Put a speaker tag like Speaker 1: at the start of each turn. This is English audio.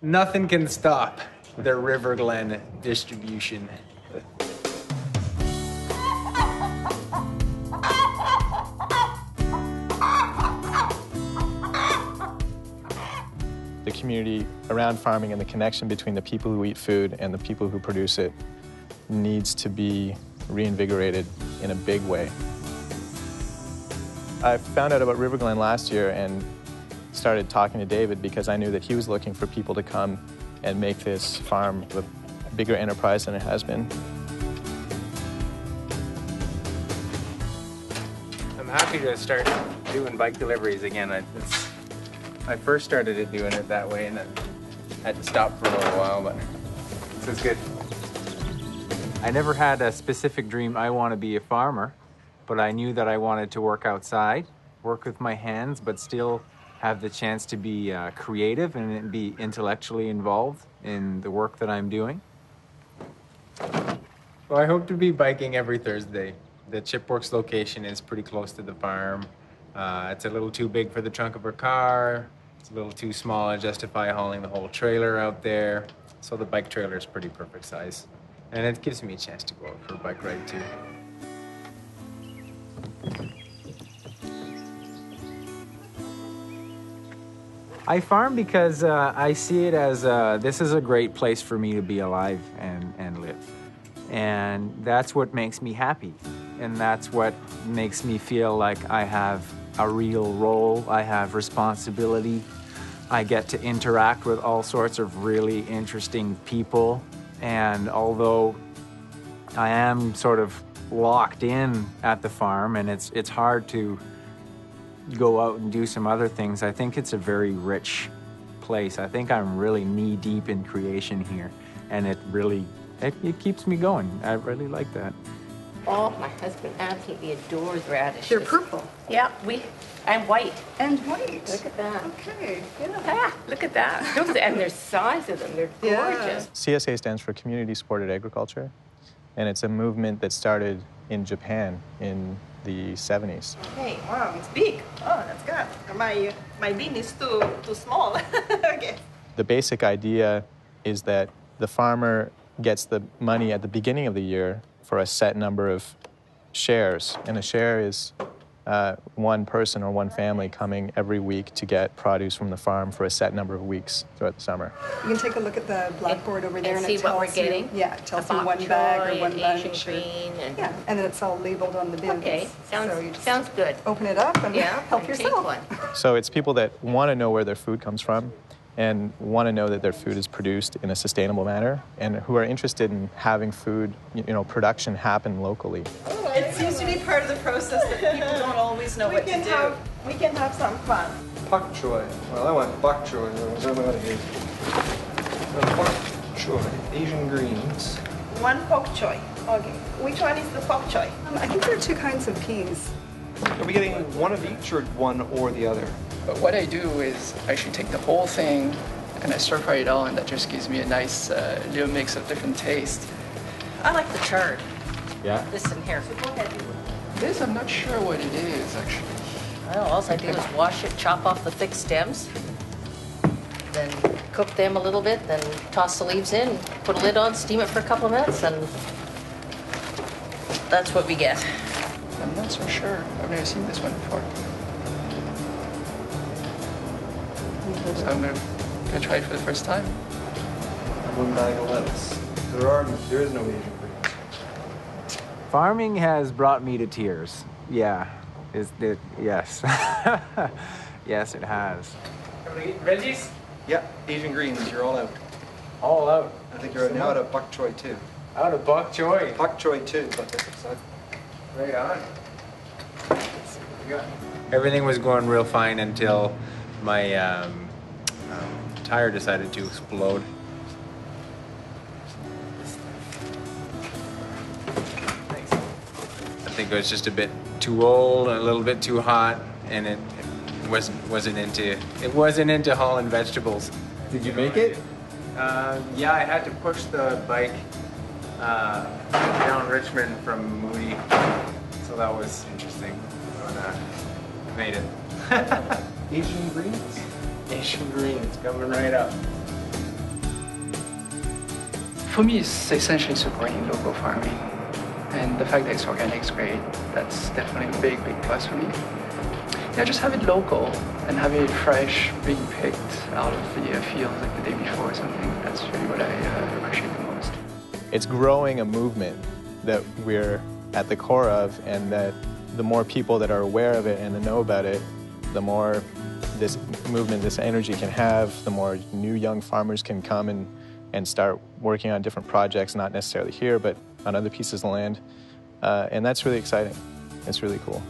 Speaker 1: Nothing can stop the River Glen distribution.
Speaker 2: The community around farming and the connection between the people who eat food and the people who produce it needs to be reinvigorated in a big way. I found out about River Glen last year and started talking to David because I knew that he was looking for people to come and make this farm a bigger enterprise than it has been.
Speaker 1: I'm happy to start doing bike deliveries again. I first started doing it that way and then had to stop for a little while, but this is good. I never had a specific dream, I want to be a farmer, but I knew that I wanted to work outside, work with my hands, but still have the chance to be creative and be intellectually involved in the work that I'm doing. Well, I hope to be biking every Thursday. The Chipworks location is pretty close to the farm. It's a little too big for the trunk of our car. It's a little too small to justify hauling the whole trailer out there. So the bike trailer is pretty perfect size. And it gives me a chance to go out for a bike ride too. I farm because I see it as this is a great place for me to be alive and live. And that's what makes me happy. And that's what makes me feel like I have a real role, I have responsibility. I get to interact with all sorts of really interesting people. And although I am sort of locked in at the farm and it's hard to go out and do some other things, I think it's a very rich place. I think I'm really knee deep in creation here, and it keeps me going. I really like that.
Speaker 3: Oh, my husband absolutely adores radishes.
Speaker 4: They're purple.
Speaker 3: Yeah, and white.
Speaker 4: And white.
Speaker 3: Look at that.
Speaker 4: Okay.
Speaker 3: Yeah. Ah, look at that. And their size of them, they're gorgeous.
Speaker 2: CSA stands for Community Supported Agriculture, and it's a movement that started in Japan in the 70s.
Speaker 4: Okay, wow, it's big. Oh, that's good. My bin is too small. Okay.
Speaker 2: The basic idea is that the farmer gets the money at the beginning of the year for a set number of shares, and a share is one person or one family coming every week to get produce from the farm for a set number of weeks throughout the summer.
Speaker 5: You can take a look at the blackboard over there
Speaker 3: and
Speaker 5: and
Speaker 3: see
Speaker 5: it tells
Speaker 3: what we're getting.
Speaker 5: Yeah, it tells you
Speaker 3: bok
Speaker 5: one bag
Speaker 3: choy
Speaker 5: or one
Speaker 3: and
Speaker 5: bunch.
Speaker 3: Asian green and
Speaker 5: yeah, and then it's all labeled on the bins.
Speaker 3: Okay,
Speaker 5: So you just
Speaker 3: sounds good.
Speaker 5: open it up and
Speaker 3: Yeah,
Speaker 5: help
Speaker 3: and
Speaker 5: yourself.
Speaker 3: take one.
Speaker 2: So it's people that want to know where their food comes from and want to know that their food is produced in a sustainable manner, and who are interested in having food, production happen locally.
Speaker 4: It seems to be part of the process that people don't always know what to do. We can have some fun.
Speaker 6: Pak choy. Well, I want bok choy. I don't know what it is. Bok choy. Asian greens.
Speaker 4: One pok choy. Okay. Which one is the pok choy?
Speaker 5: I think there are two kinds of peas.
Speaker 6: Are we getting one of each or one or the other?
Speaker 7: But what I do is I actually take the whole thing and I stir fry it all, and that just gives me a nice little mix of different tastes.
Speaker 3: I like the chard.
Speaker 1: Yeah?
Speaker 3: This in here.
Speaker 7: This, I'm not sure what it is, actually.
Speaker 3: Well, all I do is wash it, chop off the thick stems, then cook them a little bit, then toss the leaves in, put a lid on, steam it for a couple of minutes, and that's what we get.
Speaker 7: I'm not so sure. I've never seen this one before. So I'm gonna try it for the first time.
Speaker 6: One bag of lettuce. There is no Asian greens.
Speaker 1: Farming has brought me to tears. Yeah. Yes. Yes, it has. Veggies?
Speaker 6: Yeah, Asian greens. You're all out.
Speaker 1: All out.
Speaker 6: I think you're now out of bok choy too.
Speaker 1: Out of bok choy.
Speaker 6: Bok choy too, but that's
Speaker 1: Right on. Let's see what we got. Everything was going real fine until my tire decided to explode. I think it was just a bit too old and a little bit too hot, and it wasn't into hauling vegetables.
Speaker 6: Did you make it?
Speaker 1: Yeah, I had to push the bike down Richmond from Moody, so that was interesting. But, made it.
Speaker 6: Asian greens?
Speaker 1: Asian greens coming right up.
Speaker 7: For me, it's essentially supporting local farming. And the fact that it's organic is great. That's definitely a big, big plus for me. Yeah, just have it local and have it fresh, being picked out of the field like the day before or something. That's really what I appreciate the most.
Speaker 2: It's growing a movement that we're at the core of, and that the more people that are aware of it and that know about it, the more this movement, this energy can have, the more new young farmers can come and start working on different projects, not necessarily here, but on other pieces of land. And that's really exciting. It's really cool.